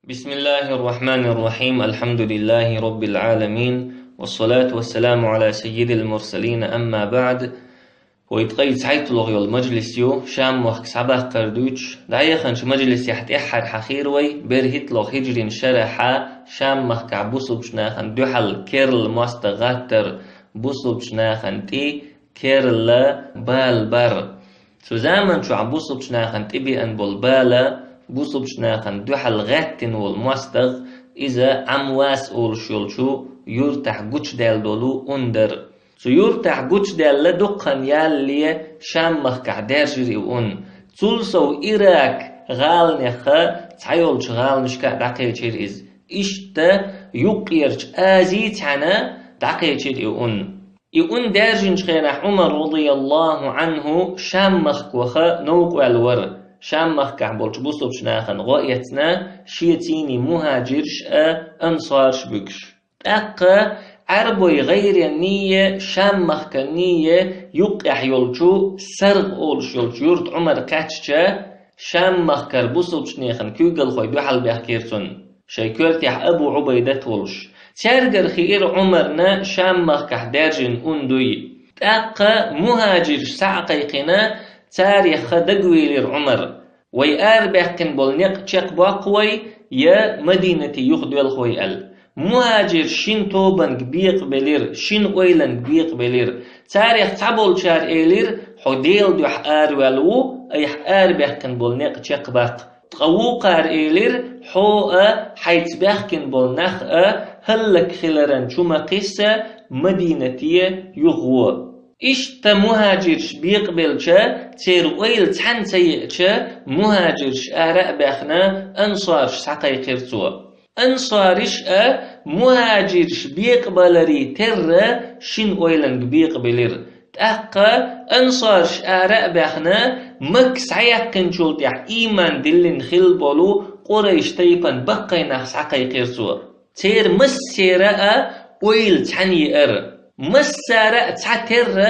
بسم الله الرحمن الرحيم. الحمد لله رب العالمين، والصلاة والسلام على سيد المرسلين. أما بعد، ويتقيد سعيد لغي المجلس يو شام وخك سعبه قردوش دعيه خنش مجلس يحت إحر حخيروي برهت لغ هجرين شرحا شام مخك عبوسو بشناخن دوحل كيرل مستغاتر بوسو بشناخن تي كيرل بالبر سو زامن شو عبوسو بشناخن تبي أن بالبالا بوسو بشناخن دوحل غاتن والمستغ إذا عمواس أول شو يرتح قوش دال دولو أندر سو يرتح قوش دال لدقن يالي شام مخكع دارجري وون تولسو إراك غالنخا تعيولش غالنشكا دقيتشير إز إشتا يقيرش آزيت عنا دقيتشير يؤون دارجنش خير عمر رضي الله عنه شام مخكوخا نوق والور شام مخكع بولش بوصب شناخن غايتنا شيتيني مهاجرش أنصارش بكش أقا عربوي غير النية شام مخكا النية يقع يولشو سرغ أولش يولشو يورت عمر كاتشا شام مخكر بوصب شناخن كيوغل خوي دوحل بيحكيرتون شايكورتيح أبو عبيدة ولش تارجر خير عمرنا شام مخكح دارجن أندوي أقا مهاجرش سعقيقنا تاريخ دقويلر عمر ويار بحكن بولنق تشق باقوي يا مدينة يخدو الخوي مهاجر شين توبن بيق بلير شين ويلن بيق بلير تاريخ تعبول شار إيلير حديل دو حار والو أي حار بحكن بولنق تشق باق تقوقار إيلير حوء حيث بحكن بولنخ هلك خلران شما قصة مدينتي يغوى إشتا مهاجرش بيقبلشا تير ويل تحن سيئشا مهاجرش آراء باخنا أنصارش ساقيقيرتوا أنصارش مهاجرش بيقبلري تر شين ويلن بيقبلر تأقى أنصارش آراء باخنا مكس عيقن شولتيح إيمان دلن خلبولو قريش تيبان بقينا ساقيقيرتوا تير مسيرا ويل تحن يئر مسارة تعتر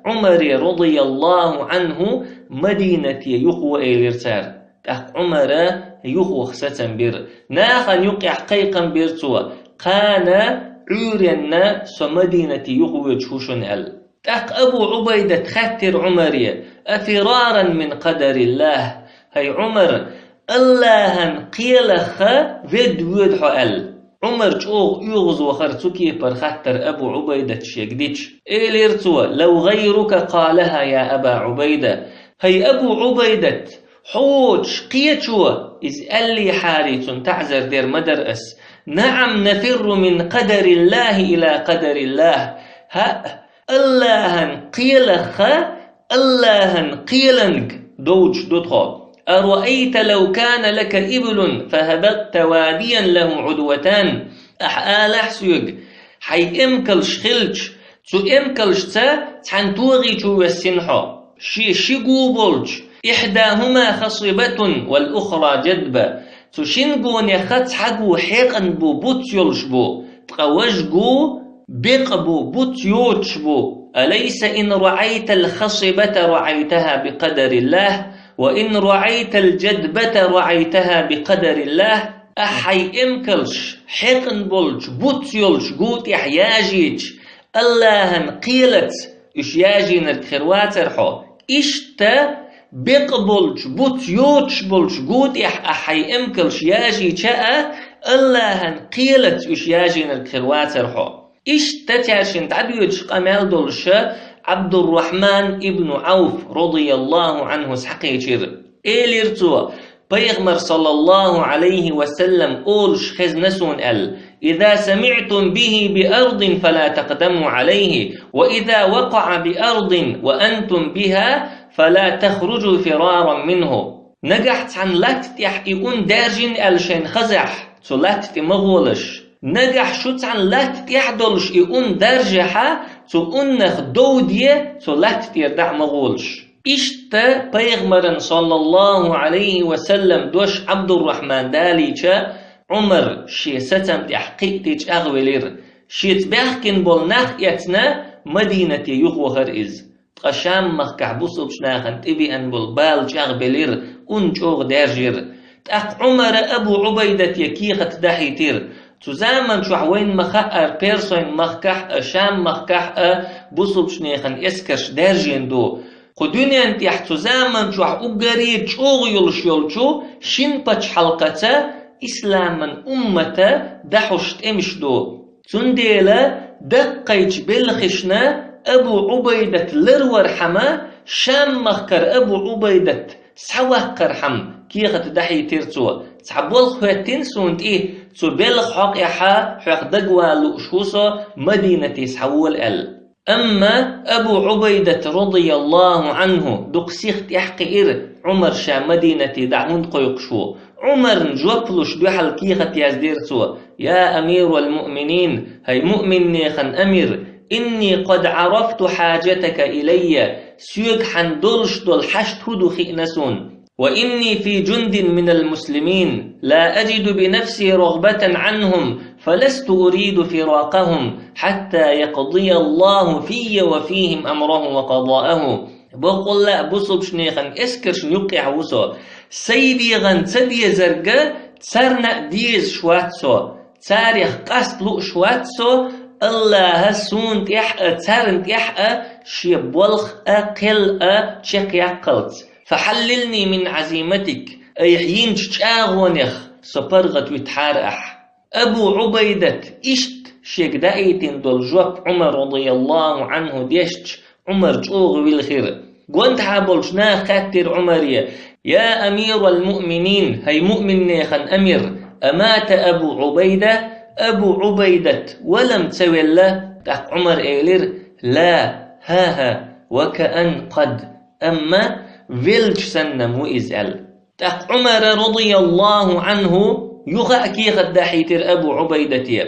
عمر رضي الله عنه مدينة يخوة إليرتار عمر يخوة خسة بير ناخن يقع قيقا بيرتوا قان عورنا سمدينة يخوة جوشن أبو عبيدة خاتر عمرية أفرارا من قدر الله هاي عمر الله قيلخ فيد ويدحو عمر تشوغ يغز وخرتوكي برخاتر أبو عبيدة شيكديش إليرتوا لو غيرك قالها يا أبا عبيدة هي أبو عبيدة حوش قيتشوا إذ ألي حاريت تعزر دير مدرأس نعم نفر من قدر الله إلى قدر الله ها الله قيلخ الله قيلنك دوج دوتخو أرأيت لو كان لك إبل فهبت واديا له عدوتان أحآل حسيق حي إمكلش خلش تو إمكلش تحن توغي جو السنحو شي قوبلش إحداهما خصبة والأخرى جدبة تو شنقون يخط حقو حيقن بو بوتيولش بو تقوشقو بقبو بوتيوتش بو أليس إن رعيت الخصبة رعيتها بقدر الله وإن رعيت الجدبة رعيتها بقدر الله أحي إمكلش حقن بولش بوتيولش قوت يحياجيج الله قيلت إش ياجي نركخرواتر حو إشتا بقبولش بوتيوتش بولش قوت أحي إمكلش ياجي شاء الله قيلت إش ياجي نركخرواتر حو إشتا تعشن تعدويتش قمال دولش عبد الرحمن ابن عوف رضي الله عنه سحقيتشير إليرتوا بيغمر صلى الله عليه وسلم أولش خزنسون إذا سمعتم به بأرض فلا تقدموا عليه وإذا وقع بأرض وأنتم بها فلا تخرجوا فرارا منه نجحت عن لاتت يحقيقون دارجين الشين خزح تلاتت مغولش نجح شوت عن لاتت يحدلش يقون درجحة تو أنخ دودية تو لاتت يردع مغولش إشتا بيغمرن صلى الله عليه وسلم دوش عبد الرحمن داليشا عمر شي ستم تحقيقتش أغويلير شيت بحكن بولناخ يتنا مدينة يخوهر إز تقشام مخ كعبوسو بشناخن تبي أن بولبال جاغ بلير أنجوغ دارجير تأق عمر أبو عبيدة يكيخة دحيتير تزامن شو وين مخاء بيرسون مخكح شام مخكح بوصب شنيخن اسكرش درجين دو قدوني انت يحتزامن شو أقري شوغ يلشو شين بچ حلقة إسلاما أمة دحشت امش دو تنديلا دقيج بالخشنا أبو عبيدة لرور حما شام مخكر أبو عبيدة سحوكر حم كيخة دحي تيرتو تحبول خواتين سونت تو بلغ حق إحا حق دقوى لؤشوصة مدينة سحول أما أبو عبيدة رضي الله عنه دقسيخت إحقئر عمر شا مدينة دعون قيقشو عمر نجوبلوش دوحل كيخة يزديرتو يا أمير المؤمنين هاي مؤمن نيخن أمير إني قد عرفت حاجتك إلي سيوك حندلش دول حشت هدو خئنسون وإني في جند من المسلمين لا أجد بنفسي رغبة عنهم فلست أريد فراقهم حتى يقضي الله في وفيهم أمره وقضاءه بقول لا بصب شنيخن اسكرش يقع وسو سيدي غن تدي زرقا تسرنا ديز شواتسو تاريخ قصد لو شواتسو الله سون تيح تسرن تيح شي بولخ أقل شق يقلت فحللني من عزيمتك أيحين تشاغونيخ سبرغت ويتحارح أبو عبيدة إشت شيك دايتين دول جواب عمر رضي الله عنه ديشت عمر جوغ والخير قوانت حابلشنا خاتر عمرية يا أمير المؤمنين هاي مؤمن نيخن أمير أمات أبو عبيدة أبو عبيدة ولم تسوي الله تحق عمر إيلير لا ها وكأن قد أما فيلج سنة مؤزل تحق عمر رضي الله عنه يغا كيغ الدحيتر أبو عبيدة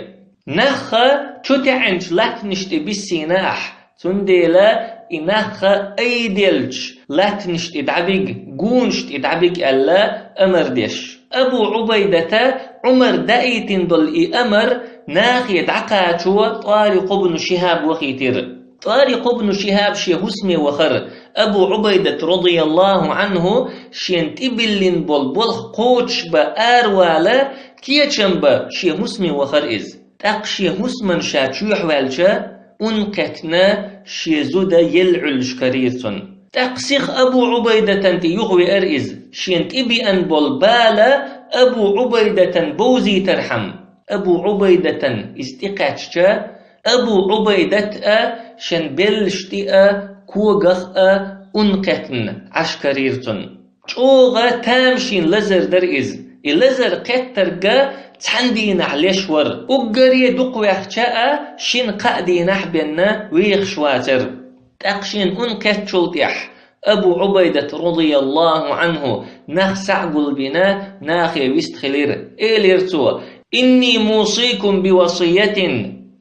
نخا تتعنش لاتنشت بالسيناح تنديلا إنخا أيدلج لاتنشت إدعبق قونشت إدعبق ألا أمر ديش أبو عبيدة عمر دايتن ضل أمر ناخي دعقاتو طارق بن شهاب وخيتر طارق بن شهاب شيه اسمي وخر أبو عبيدة رضي الله عنه شينت إبلين بولبولخ قوتش بأروالا كيتشنبا شيه اسمي وخر إز تاق شيه اسمن شاتشوح والشا أنقتنا شيه زودا يلعلش كريرتن تقسيخ أبو عبيدة انت يغوي أرئز شينت إبي أن بولبالا أبو عبيدة بوزي ترحم أبو عبيدة استقاتشا أبو عبيدة شن بلشتئ كوغخ أنقتن عشكريرتن شوغا تامشين لزر درئز اللزر قترقا تحندين عليشور أقري دقوي أخشاء شين قادين أحبنا ويخشواتر تقشين أنكتشلتيح أبو عبيدة رضي الله عنه نخسع قلبنا ناخي ويستخلير إيليرتو إني موصيكم بوصية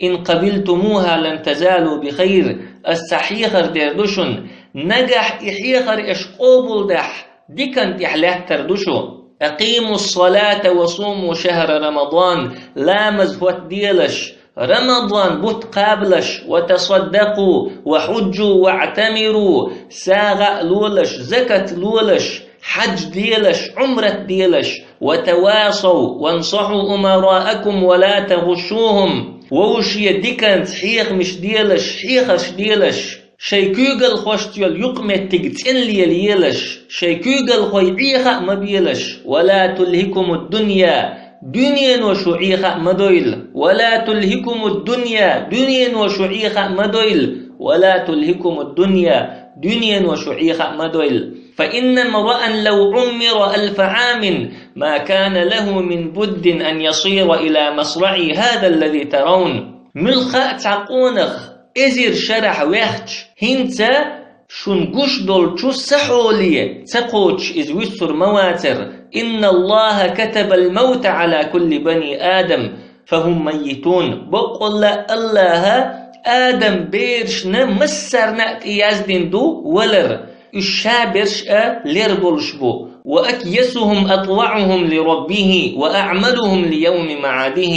إن قبلتموها لن تزالوا بخير السحيخر دردشن نجح إحيخر إشقوبل دح ديكن تحلات تردشو أقيموا الصلاة وصوموا شهر رمضان لا مزهوت ديلش رمضان بوت قابلش وتصدقوا وحجوا واعتمروا ساغا لولش زكاة لولش حج ديلش عمرة ديلش وتواصوا وانصحوا أمراءكم ولا تغشوهم ووشي ديكانت حيخ مش ديلش حيخش ديلش شيكوغل خوشتيول يقمتك تنلي ليلش شيكوغل خوي عيخا مبيلش ولا تلهكم الدنيا دنيا وشعيخة مدويل ولا تلهكم الدنيا دنيا وشعيخة مدويل ولا تلهكم الدنيا دنيا وشعيخة مدويل فإن امرأ لو عمر 1000 عام ما كان له من بد أن يصير إلى مصرعي هذا الذي ترون ملخاء تعقونخ إزير شرح ويختش هنتا شنقش دول شو سحولية تقوش إز ويسر مواتر إن الله كتب الموت على كل بني آدم فهم ميتون بقول الله آدم بيرشنا مسرنا إيازدين دو ولر الشابرش ليربولش بو وأكيسهم أطوعهم لربه وأعملهم ليوم معاده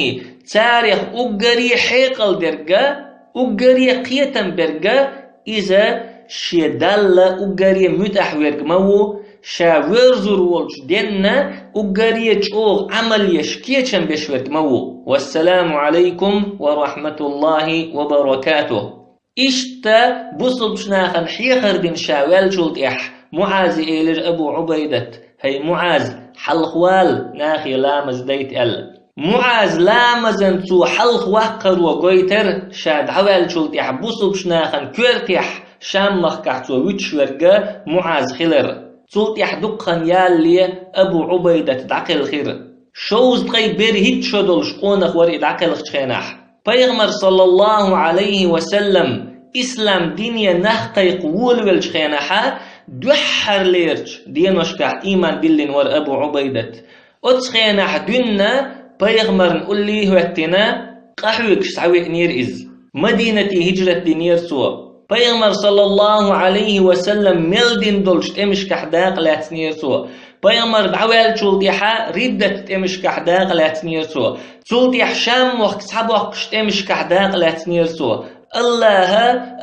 تاريخ أقري حيقل درقا أقري قيتا برقا إذا شيدال أقري متحويرك مو شاورزر ولش دينا وقريج أوغ عمل يشكيشن بشورك مو. والسلام عليكم ورحمة الله وبركاته. إشتا بصل بشناخن حيخر دين شاوال شلت معاذ إيلر أبو عبيدة هي معاذ حلخوال ناخي لامز ديت معاذ لامزن تو حلخ وقر وقويتر شاد حوال شلت بصل بشناخن كورتيح شام مخكحتو ويتشورجا معاذ خلر صوت يحدقن يالي أبو عبيدة دعقل خير شوز تغي بير هيت شدول شقونخ وري دعقل خشخينح بيغمر صلى الله عليه وسلم إسلام دينيا نحقي قول والشخينحا دوحر ليرش دينوشكح إيمان دلين ور أبو عبيدة أتشخينح ديننا بيغمر نقول لي هوتنا قحوك سعوك نير إز مدينة هجرة دينير سوا بيغمر صلى الله عليه وسلم ملدين دولش تمش كحداق لا تنير سوا بيغمر بعوال شولتيحا ردة تمش كحداق لا تنير سوا شولتيح شام وقت سحبوش تمش كحداق لا تنير سوا الله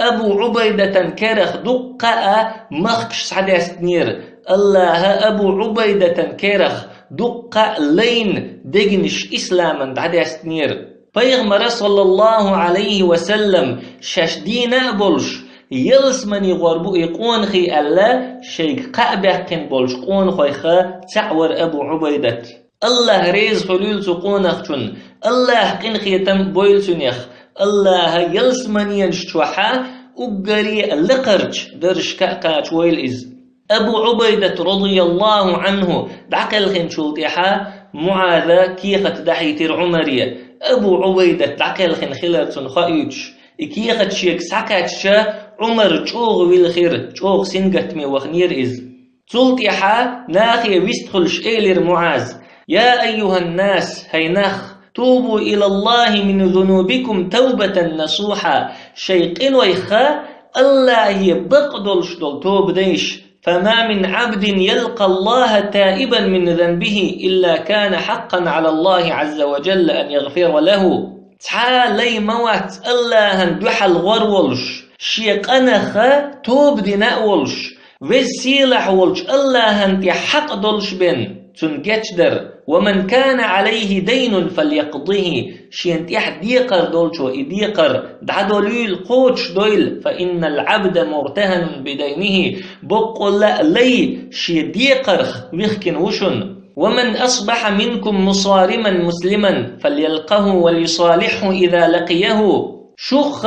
أبو عبيدة كرخ دقاء مخكش سعداس تنير الله أبو عبيدة كرخ دقاء لين دقنش إسلاما دعداس تنير بيغمر صلى الله عليه وسلم شاشدينا بولش يلسمني غربو يقون خي الله شيك قابه كن بولش قون خويخا تعور أبو عبيدة الله ريز حلول سقونخشن الله قن خيتم بويل سنيخ الله يلسمني ينشتوحا وقري لقرج درش كاكاش ويل إز أبو عبيدة رضي الله عنه دعقل خن شلطيحا معاذ كيخة دحيتر عمرية أبو عبيدة دعقل خن خلرتن خايوش إكيخة شيك ساكاتشا عمر جوغ والخير جوغ سنقت مي وخنير إز شلطيحا ناخي ويستخلش إيلر معاذ يا أيها الناس هينخ توبوا إلى الله من ذنوبكم توبة نصوحا شيقين ويخا الله يبقدلش دول توب ديش فما من عبد يلقى الله تائبا من ذنبه إلا كان حقا على الله عز وجل أن يغفر له تعالي موات الله دوحل غرولش شيقنخا توب ديناء ولش وسيلح ولش الله انت حق دولش بن تنجتدر ومن كان عليه دين فليقضيه شينت ديقر دولشو إديقر دعدوليل قوتش دويل فإن العبد مرتهن بدينه بقول لي شي ديقر ويخكن وشن ومن أصبح منكم مصارما مسلما فليلقه وليصالحه إذا لقيه شوخ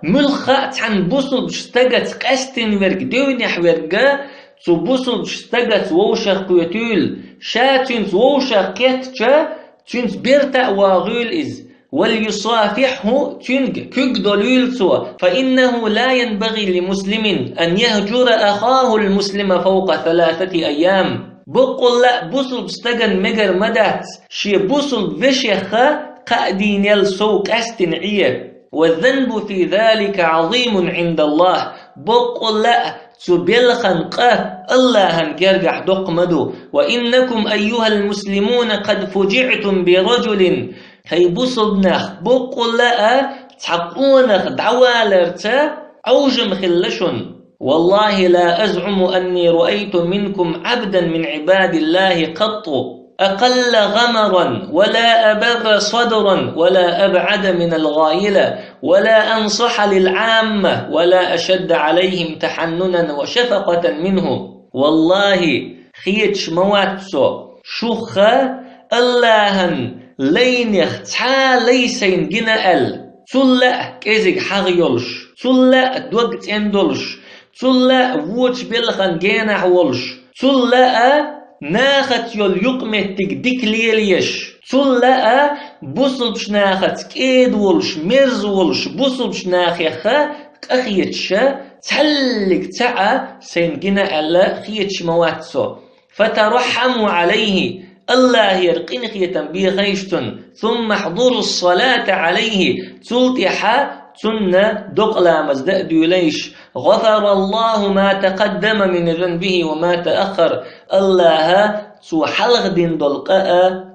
ملخا تحن بوصل بشتغت قستن ورق دونيح ورقا تبوصل بشتغت ووشخ قيتول شاتنت ووشخ قيتشا تنت بيرتا واغيل إز وليصافحه تنج كقدلول سوا فإنه لا ينبغي لمسلم أن يهجر أخاه المسلم فوق 3 أيام بقول لا بوصل بستغن مجر مدات شي بوصل بشيخا قادين يلسوق استنعيه والذنب في ذلك عظيم عند الله بقول لا تبلخنقه الله هنجرجح دقمدو وإنكم أيها المسلمون قد فجعتم برجل هي بصدنخ بقول لا تحقونخ دعوالرتا عوجم خلشن والله لا أزعم أني رأيت منكم عبدا من عباد الله قط أقل غمرا ولا أبر صدرا ولا أبعد من الغايلة ولا أنصح للعامة ولا أشد عليهم تحننا وشفقة منه والله خيتش مواتسو شوخا اللهن لينيخ تا ليسين جنال تلا كيزيك حغيولش تلا دوغت اندولش تلا ووش بلخن جينح ولش تلا ناخت يول يقمتك ديك ليليش تلا بوصل بش ناخت كيد ولش مرز ولش بوصل بش ناخيخا أخيتشا تحلق تعا سينجنا ألا خيتش مواتسو فترحموا عليه الله يرقين خيتا بيخيشتن ثم احضروا الصلاة عليه تلتحا تن دقلا مزدأ ديوليش غفر الله ما تقدم من ذنبه وما تأخر الله تو حلق دين دلقاء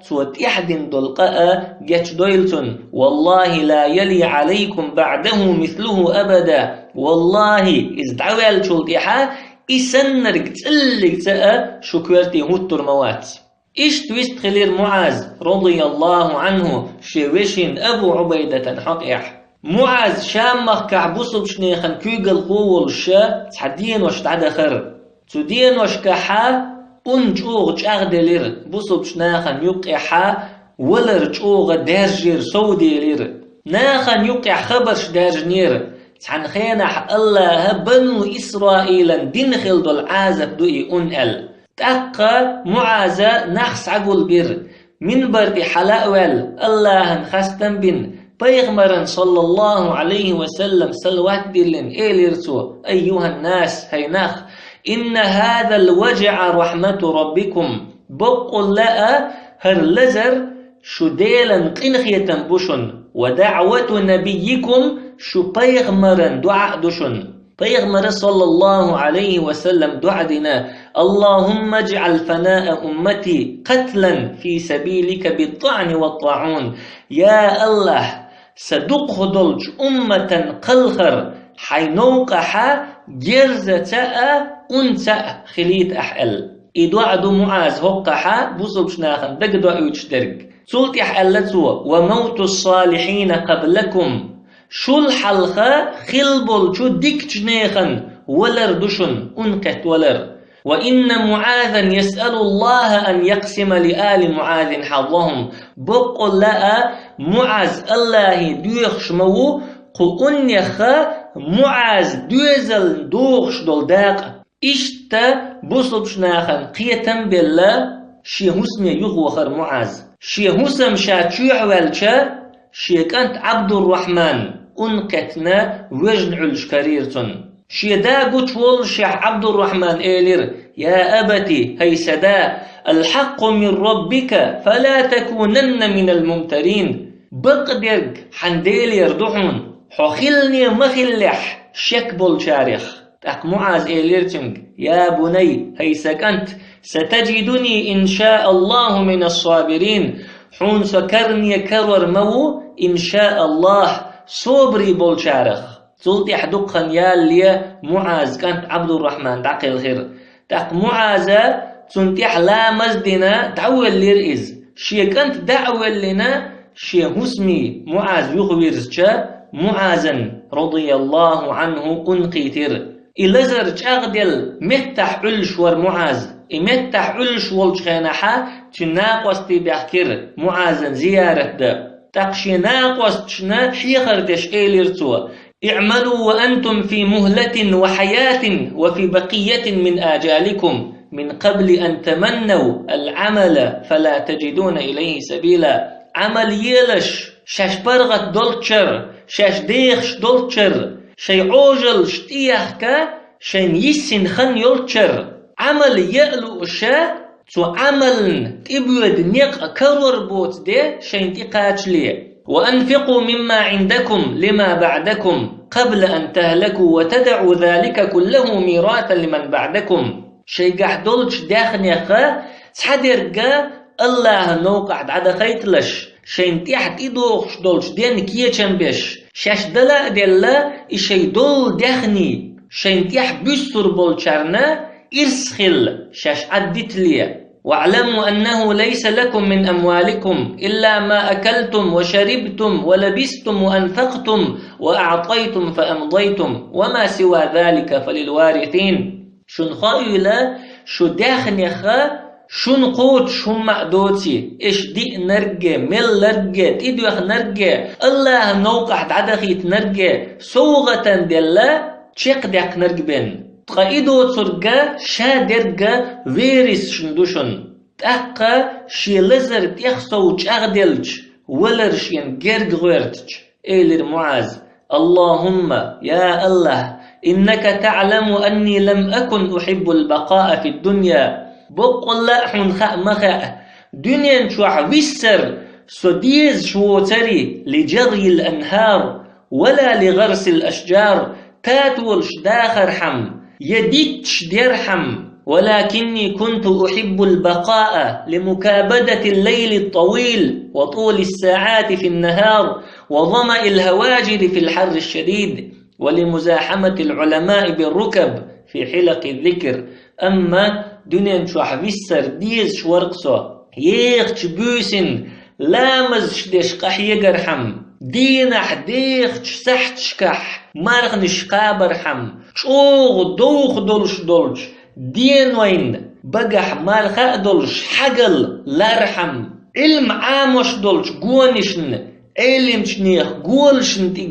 تو تيح دين دلقاء جيش دويلتن والله لا يلي عليكم بعده مثله أبدا والله إذ دعوال تلتحا إسنرق تسلق تأ شكرتي هوتر موات إيش تويست خلير معاذ رضي الله عنه شوشين أبو عبيدة حقيح معاذ شامخ كعبوسو بشنيخن كيغل قول شا تحدين وش تعدخر تدين وش كحا أنجوغ جاغدلير بوسو بشناخن يقيحا ولر جوغ دارجير سودي لير ناخن يقع خبرش دارجنير تحن خينح الله بنو إسرائيل دين خلدو العازف دوئي أنقل تأقى معازة نخس عقل بير من برد حلاوال الله نخستن بن بيغمرا صلى الله عليه وسلم سلوات دلن إيليرتو أيها الناس هيناخ إن هذا الوجع رحمة ربكم بقل لا هر لزر شديلا قنخية بشن ودعوة نبيكم شو بيغمرا دعاء دشن بيغمر صلى الله عليه وسلم دعدنا اللهم اجعل فناء أمتي قتلا في سبيلك بالطعن والطاعون يا الله سدقهدلج أمة قلخر حينوقح جرزة أنت خليت أحل إدوعد معاذ هقح بوصبشناخن دقدو أيوتشدرق سلت يحلتو وموت الصالحين قبلكم شو الحلقة خلبل شو ديك جنيخن ولر دشن أنكت ولر وإن معاذا يسأل الله أن يقسم لآل معاذ حظهم بقل لا معاذ الله دوخش مو قو يخ معاذ دوزل دوخش دول داق إشتا بوصبشناخن قيتا بالله شي هسمي يغوخر معاذ شي هسم شاتشوح والشا شي كانت عبد الرحمن أنكتنا وجن علش كريرتن شي دا قوش والشيح عبد الرحمن إيلير يا أبتي هي سدا الحق من ربك فلا تكونن من الممترين بقدرق حنديل يردحون حخلني مخلح شكبل شارخ تاق معاذ إيليرتنج يا بني هي سكنت ستجدني إن شاء الله من الصابرين حون سكرني كرر مو إن شاء الله صبري بولشارخ تلتي حدقن يالي معاذ كانت عبد الرحمن تعقل خير تاق معاذ تنتيح لا مزدنا تعول ليرئز شي كانت دعوة لنا شي هسمي معاذ يخبرزجا معاذا رضي الله عنه أنقيتر إلزر جاغدل متح علش ور معاذ إمتح علش والشخينحا تناقوستي بحكر معاذا زيارة دا تقشي ناقوستشنا حيخر دش إيليرتوا اعملوا وأنتم في مهلة وحياة وفي بقية من آجالكم من قبل أن تمنوا العمل فلا تجدون إليه سبيلا عمل يلش شاش برغت دولتشر شاش ديخش دولتشر شي عوجل شتيخكا شين يسن خن يولتشر عمل يألو أشا تو عمل تبود نيق كرور بوت دي شين تقاتش ليه وأنفقوا مما عندكم لما بعدكم قبل أن تهلكوا وتدعوا ذلك كله ميراثا لمن بعدكم شي قحدولش داخنيخا تحدرقا الله نوقع عدا خيتلش شين تحت إدوخش دولش دين كيشن بيش شاش دلا دلا إشي دول داخني شين تح بيستر بولشارنا إرسخل شاش عدت ليه واعلموا أنه ليس لكم من أموالكم إلا ما أكلتم وشربتم ولبستم وأنفقتم وأعطيتم فأمضيتم وما سوى ذلك فللوارثين شن خايلة شو داخن يخا شن قوت شو مأدوتي إش دي نرجع مل نرجع تدوخ نرجع الله نوقع دعدخيت نرجع سوغة دلا تشيق داق نرجبن تقايدو ترجع شادرجع فيريس شندوشن تأقى شي لزر تيخسو تشاغدلج ولرشين جرغورتج إيلر معاذ اللهم يا الله إنك تعلم أني لم أكن أحب البقاء في الدنيا بقول لا حنخاء مخاء دنيا شوح ويسر سديز شوتري لجري الأنهار ولا لغرس الأشجار تاتولش داخر حم يديتش درحم ولكني كنت أحب البقاء لمكابدة الليل الطويل وطول الساعات في النهار وظمأ الهواجر في الحر الشديد ولمزاحمة العلماء بالركب في حلق الذكر أما دنيا شوح بيسر ديز شورقصو ييخ بوسن لامز شدش قح يقرحم دينح ديخ سحت شكح مرغ نشقابرحم شوغ دوخ دولش دولش دين وين بقح مرخ دولش حقل لارحم علم عاموش دولش قونشن علم شنيخ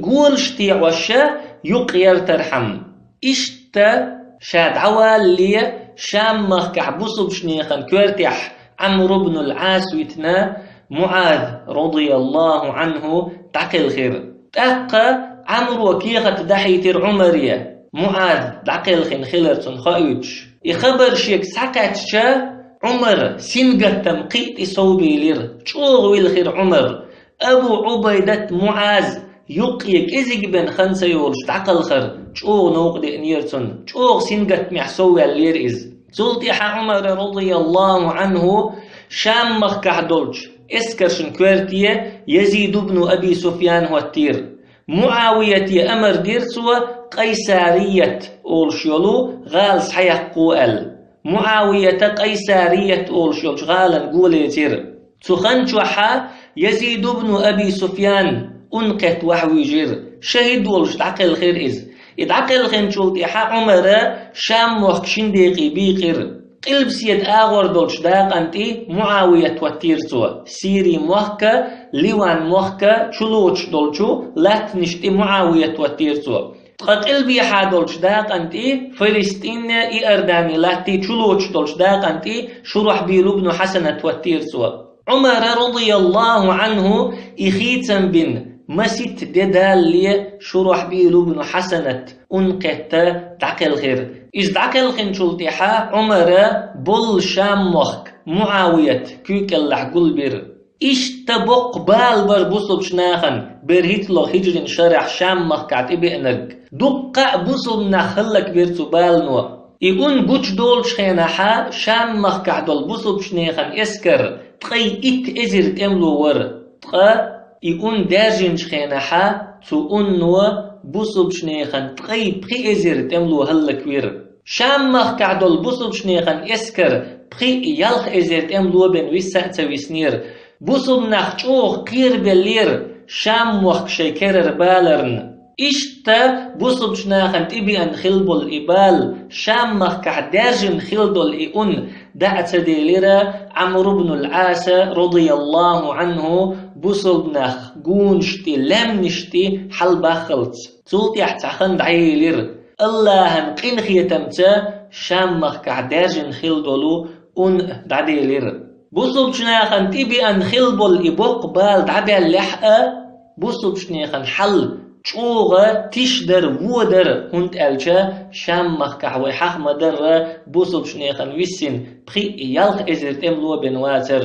قولشتي وشا يقير ترحم إشتا شاد عوالي شامخ كحبوصب شنيخن كورتيح عمرو بن العاص ويتنا معاذ رضي الله عنه تعقل خير تأقى عمرو وكيخة دحيتر عمرية معاذ تعقل خين خيلر تنخايوش يخبر شيك ساكاتشا عمر سنقة تمقيت صوبي لير شوغ ويلخير عمر أبو عبيدة معاذ يقيك إزيق بن خنسة يولش تعقل خير شوغ نوق دي نيرتون شوغ سنقة محسوي اللير إز سلطيح عمر رضي الله عنه شامخ كحدولش اسكرشن كويرتية يزيد بن أبي سفيان هو التير معاوية أمر ديرسوا قيسارية أولشيولو غال صحيح قوال معاوية قيسارية أولشيولش غالا قولي تير تخنشوحا يزيد بن أبي سفيان أنقت وحويجير شهد ولش تعقل خير إز يدعقل خنشول تيحا عمر شام وخشين ديقي بيقر قلب سيد آغور دولش داق أنتي معاوية وتيرسوا سيري موخكا ليوان موخكا شلوش دولشو لات نشتي معاوية وتيرسوا قلب يحا دولش داق أنتي فلسطين إرداني لاتي شلوش دولش داق أنتي شرح بيلو بن حسنة وتيرسوا عمر رضي الله عنه إخيتا بن مسيت ددالي شرح بيلو بن حسنة أنقت تعقل خير إذ تعقل خنشلتحا عمر بول شام مخك معاوية كيك اللح قلبر إيش تبق بال بر بصب شناخن برهيت له هجر شرح شام مخك عتبئ نرق دقا بصب نخلك برتو بالنو يقول بوش دول شخيناحا شام مخك عدول بصب شناخن اسكر تقي إت إزر تملو ور تقا يقول دارجن شخيناحا تو أنو بصب شنيخن تقي بخي إزر تملو هلك وير شام مخ كعدول بصب شنيخن اسكر بخي يلخ إزر تملو بن ويسا تسويسنير بصب نخشوخ قير بلير شام مخ شيكرر بالرن إشتا بصب شناخن تبي أن خلبو الإبال شام مخ كعدارجن خلدو الإون دعت ديليرا عمرو بن العاص رضي الله عنه بصب نخ قونشتي لم نشتي حل باخلت تلت يحتخن دعيلير الله نقين خيتمتا شام مخ كعدارجن خلدولو أون دعديلير بصب شناخن تبي أن خلبو الإبوق بال دعبي اللحقة بصب شناخن حل شوغا تشدر وودر هند ألشا شام مخكح ويحخ مدر بوصب شنيخن ويسن بخي يلخ إزرت أملو بن واتر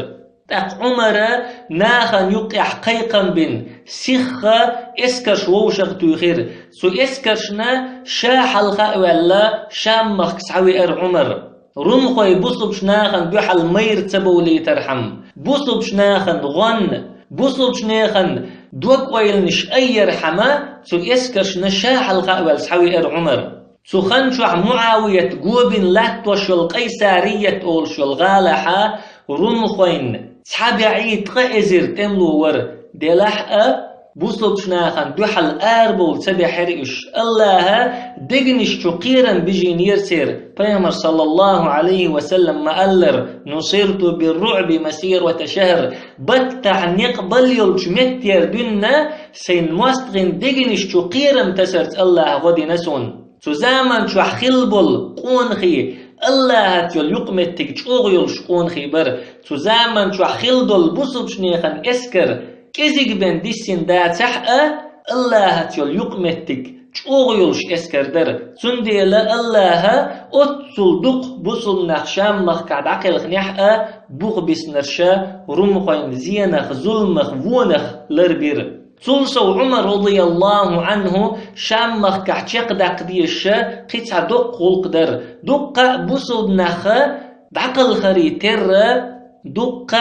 تاق عمر ناخن يقع قيقا بن سيخا اسكرش ووشغ توخير سو اسكرشنا شاح الخاء ولا شام مخكس عوي عمر رمخوي بوصب شناخن بيحل مير تبولي ترحم بوصب شناخن غن بوصب شناخن دوك ويلنش أي رحمة سو إسكرش نشاح الغاوة سحوي عمر سو خنشوح معاوية قوبين لاتوشل قيسارية أولشل غالحة رمخوين سحابي عيد قائزر تملو ور دلحقة بوصلت شناخن دوحل آربول سبي حرقش الله دقنش تقيرا بجين يرسير بيامر صلى الله عليه وسلم مألر نصيرت بالرعب مسيرة شهر بتع نقبل يلجمت يردنا سين مستغن دقنش تقيرا تسرت الله غدي نسون تزامن شو خلبل قونخي الله تيل يقمتك تشوغيل شقونخي بر تزامن شو خلدل بوصب شنيخن اسكر كيزيك بن ديسين دا تحقا الله تيل يقمتك تشوغيلش اسكردر سنديلا الله اتسل دق بوصل نخشام مخكعد عقل خنيحقا بوغ بسنرشا رمخين زينخ ظلمخ وونخ لربير تلسو عمر رضي الله عنه شام مخكع تشقدق ديشا قيتع دق والقدر دق بوصل نخ دعقل خريتر دق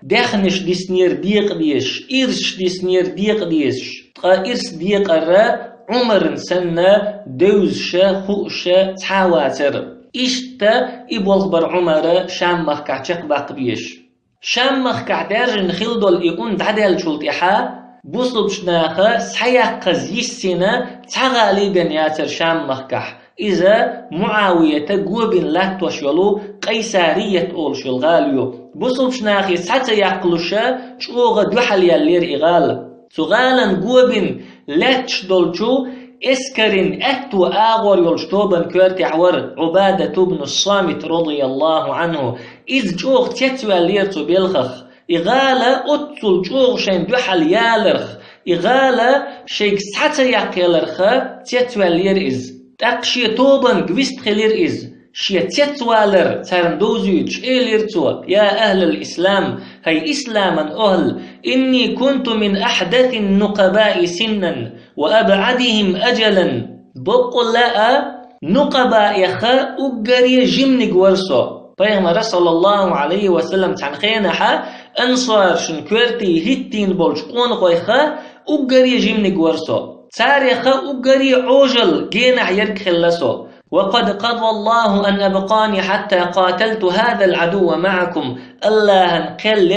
داخنش ديسنير ديق ديش إرش ديسنير ديق ديش إرس ديق الرا عمر سنة دوزشا خوشا تعواتر إشتا إبولغبر عمر شام مخكعشق باقبيش شام مخكعدار نخلدول إقون دعدال شلطيحا بوصل بشناخا سحياق قزيسينا تغالي بنياتر شام مخكح إذا معاوية قوبين لا توشيلو قيسارية أولش الغاليو بوصل بشناخي سحتا يقلوشا شوغا دوحل يالير إغال تغالا قوبين لا تشدولشو اسكرين أتو آغور يلشتوبا كورتي عور عبادة بن الصامت رضي الله عنه إذ جوغ تيتوى ليرتو بيلخخ إغالة أتل جوغ شين دوحل يالرخ إغالة شيك سحتا يقيلرخ تيتوى لير إز تقشي توبا قويست خلير إز شي تيتوالر ترندوزيج إيليرتو يا أهل الإسلام هي إسلاما أهل إني كنت من أحدث النقباء سنا وأبعدهم أجلا بقول لا نقباء يخا أقري جمنق ورسو بيغمر صلى الله عليه وسلم تنخينها أنصار شنكورتي هتين بولش قون خا أقري جمنق ورسو تاريخا أقري عوجل جينا يرك خلسو وقد قضى الله أن أبقاني حتى قاتلت هذا العدو معكم الله نقل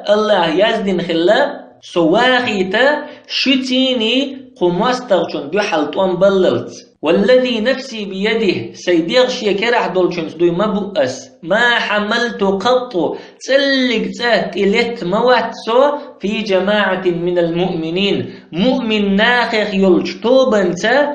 الله يزدن خلا سواخيتا شتيني قماستغشن دو حلطوان بللت والذي نفسي بيده سيديغش يكرح دولشن دوي مبؤس ما حملت قط تسلق تهت إلت مواتسو في جماعة من المؤمنين مؤمن ناخخ يلجتوبا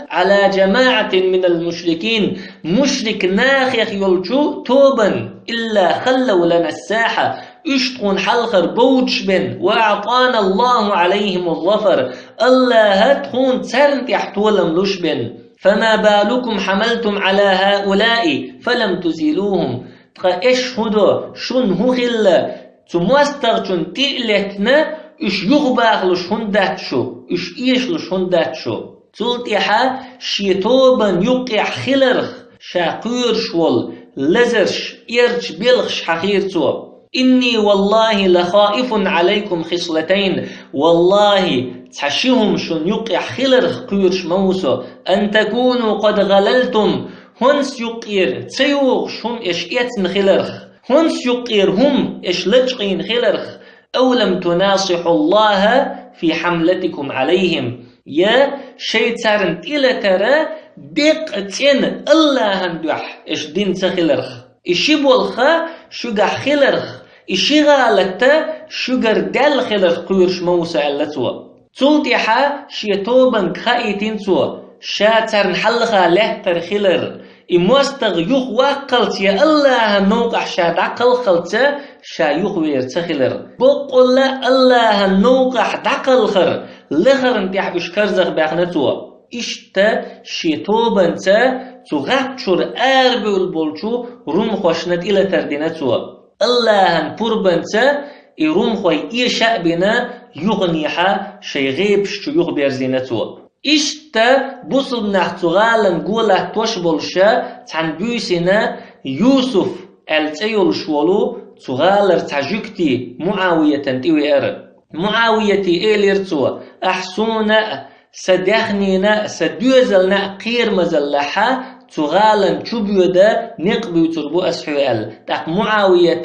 على جماعة من المشركين مشرك ناخخ يلجو توبا إلا خلوا لنا الساحة اشتقون حلخر بوتش بن وأعطانا الله عليهم الظفر الله تخون تسرن تحتولم لش بن فما بالكم حملتم على هؤلاء فلم تزيلوهم اشهدوا شن هو خلا تموستغشن تقلتنا اش يغباغلش هنداتشو اش ايشلش هنداتشو تلتحا شيطوبا يقع خلرخ شاقير شول لزرش إرش بلغش حخيرتو إني والله لخائف عليكم خصلتين والله تحشيهم شن يقع خلرخ قيرش موسو أن تكونوا قد غللتم هنس يقير تيوغش هم إش إتن خلرخ هنس يقير هم إش لجقين خلرخ أو لم تناصحوا الله في حملتكم عليهم يا شيطان إلى ترى دقتين الله هندوح إش دين تخلرخ إشي بولخا شجع خلرخ إشي غالتا شجر دل خلرخ قيرش موسى اللتوا تلتحا شيطوبا خايتين توا شاتر نحلخا لهتر خلر إموستغ يخ واقلت يا الله نوقع شادع قلخلت شا يخ ويرتخلر بقول الله نوقع دقل خر لخر انتح بشكرزغ باغنتوا إشتا شيطوبا تا تغاتشور أربول بولشو روم خوشنت إلى تردينتوا الله نبوربا تا روم خوي إيشاء بنا يغنيها شي غيبش يغبير زينتوا إشتا بوصل نحتغالا قوله توش بولشا تان بيسنا يوسف التيول شوالو تغالر تاجوكتي معاوية تنتيوي معاوية إليرتوا أحسونا سدخنينا سدوزلنا قير مزلحا تغالا تشبيودا نقبي تربو أسحوال تاق معاوية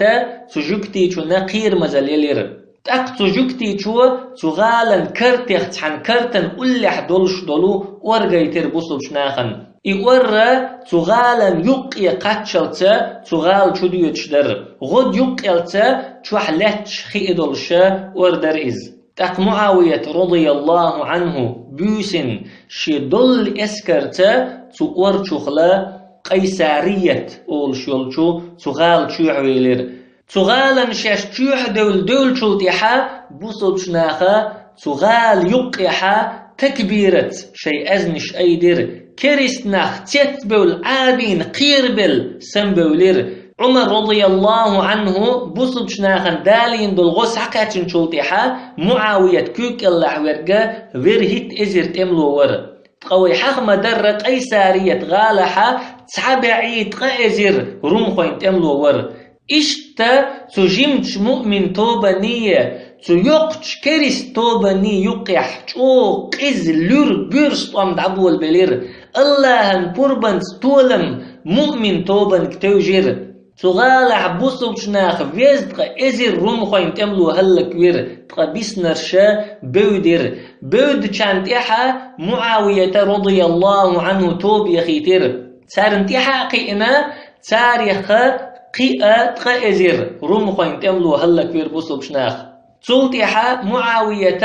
تجوكتي تشونا قير مزليلير تاق تجوكتي تشو تغالا كرتيخ تحن كرتن أولح دولش دولو ورغي تربوصل شناخن إورا تغالا يقيا قاتشلتا تغال تشديو تشدر غد يقيلتا تشوحلتش خيدولشا وردر إز تاق معاوية رضي الله عنه بيسن شي دول اسكرتا تور شخلا قيسارية أول شولشو تغال شوحويلر تغالا شاش تشوح دول شلتحا بوصل شناخا تغال يقيحا تكبيرة شي أزنش أيدر كريستناخ تتبول عابين قيربل سنبولر عمر رضي الله عنه بوصل شناخن دالين دول غوس حكاتن شلتحا معاوية كوك الله ورقا ورهت إزر تملو ور قوي حق مدر قيسارية غالحا تسعبعيت قائزر روم خوين تملو ور إشتا تجمتش مؤمن توبة نية تو يقش كريس توبني يقيح جو قز لور بيرست أم دعبول بلير الله قربان تولم مؤمن توبن كتوجير تغالع بوسو بشناخ فيز تقا ازير روم خوين تملو هلك وير تقا بيسنرشا بود كانت إحا معاوية رضي الله عنه توب يخيتر سارنتيحا قينا تاريخ قيئة تقا ازير روم خوين تملو هلك وير بوسو بشناخ تولتيحا معاوية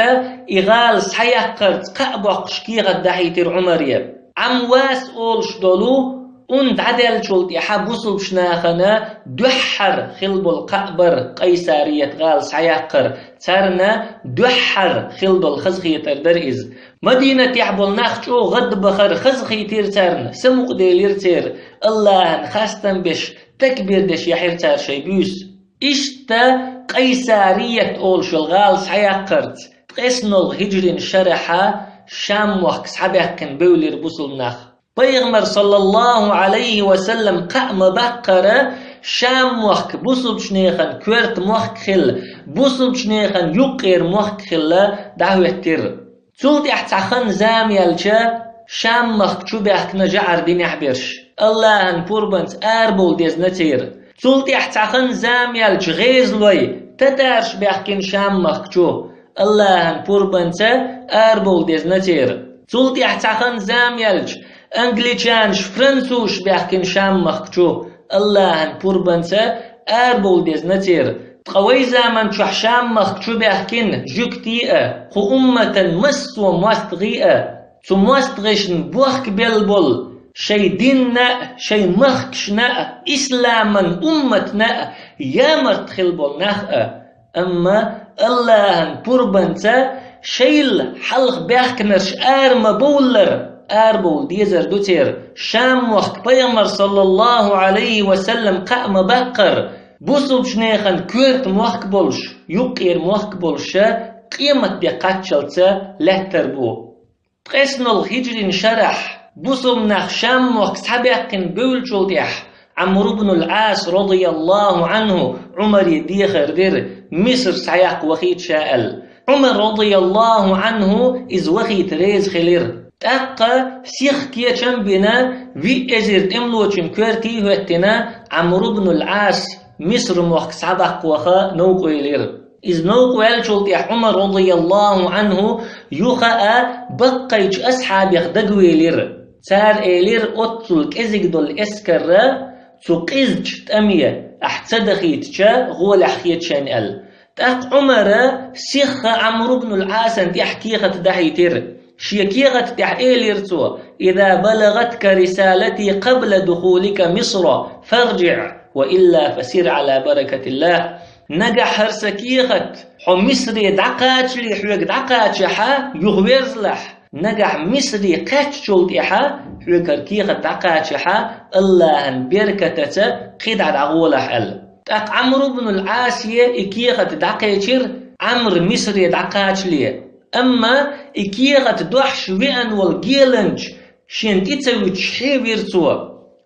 إغال سحيقرت قأبق شكيغة دحيتر عمرية عمواس أولش دولو und عدل شولتي حبوسل بشناخنا دحر خلب القبر قيسارية غال سعيقر تارنا دحر خلب الخزخية تردرئز مدينة يحبل ناخشو غد بخر خزخي تير تارنا سموق ديلير تير الله خاستن بش تكبير دش يحير تار شيبيوس إشتا قيسارية أول شلغال سعيقرت تقسنو الهجرين شرحة شام وحك سحبهكن بولير بوسل ناخ Peygamber sallallahu aleyhi ve sellem qa'ma baqqara sham waqt busub shneexan kwert muhkhil busub shneexan yuqir muhkhilla da'wettir sulti ahtakhan zamyalcha sham waqt chu behkna ja'ar bin yahbirsh Allah'ın purbans arbol deznatir sulti ahtakhan zamyalch ghezloy tatarsh behkin sham waqt chu Allah'ın purbansa arbol deznatir sulti ahtakhan zamyalch انگلیچانش فرانسوش بیاکن شام مخچو اللهن پربنسه اربول دیز نتیر قوی زمان چو شام مخچو بیاکن جکتیه خو امتا مسو مستغیه تو مستغیشن بوخک بلبل شی دین نه شی مخکش نه اسلاما امت نه یامرت خلبل نه اما اللهن پربنسه شیل حلق بیاکنرش ارم بولر أربول ديزر دوتير شام وقت بيغمر صلى الله عليه وسلم قام بقر بوسوب شنيخن كورت موحك بولش يقير موحك بولش قيمة بقاتشلتا لهتر بو تقسن الهجرين شرح بوسوب ناخ شام وقت سحبيقن بول شلتيح عمرو بن العاص رضي الله عنه عمر يديخر دير مصر سعيق وخيت شائل عمر رضي الله عنه إز وخيت ريز خلير تأقى سيخ كيا بنا في أزير املوچن كورتي هوتنا عمرو بن العاص مصر موخ سعبق وخا نوقو يلير إذ نوقو يلشلت عمر رضي الله عنه يخاء بقيج أصحاب يخدقو يلير سار إلير أطل كزيق دول إسكر تقيزج تأمية أحتدخيتشا غول أحيتشان أل تأق عمر سيخ عمرو بن العاص انت أحكيخة دحيتر شيكيغة تحقيليرتو إذا بلغتك رسالتي قبل دخولك مصر فارجع وإلا فسير على بركة الله نجح هرسكيغة حو مصري دعقاتش لي حوك دعقاتش حا يغويرزلح نجح مصري قاتشولت إحا حوك هركيغة دعقاتش حا الله بركتة قيد على عغولح أل تاق عمرو بن العاصية إكيغة دعقاتشير عمر مصري دعقاتش لي أما إكيغة دوحش وين والجيلنج شين تيتسوي تشحي بيرتوا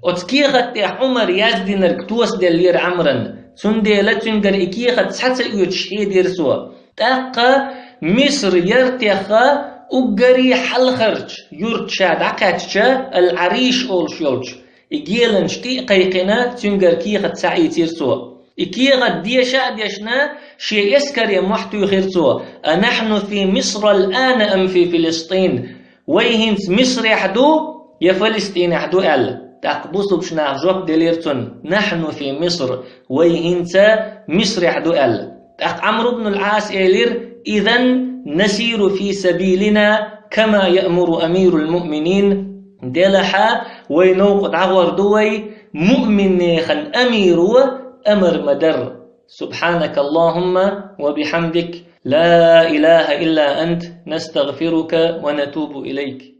أتكيغة عمر يزدين الكتوس دلير عمرن سندي لتنجر إكيغة تحتسوي تشحي ديرتوا تاقا مصر يرتيخا أجري حلخرج يرتشا دعكاتشا العريش أول شيولج إجيلنج تيقيقنا تنجر كيغة تسعي تيرتوا إكيغة ديشا ديشنا شيء يسكر يمحتو يخيرتو أنحن في مصر الآن أم في فلسطين ويهنت مصر يحدو يا فلسطين يحدو أل تقبصوا بشنا جوب دليرتون نحن في مصر ويهنت مصر يحدو أل تق عمرو بن العاص إلير إذن نسير في سبيلنا كما يأمر أمير المؤمنين دلحا وينوق دعور دوي مؤمن خن أمير أمر مدر سبحانك اللهم وبحمدك لا إله إلا أنت نستغفرك ونتوب إليك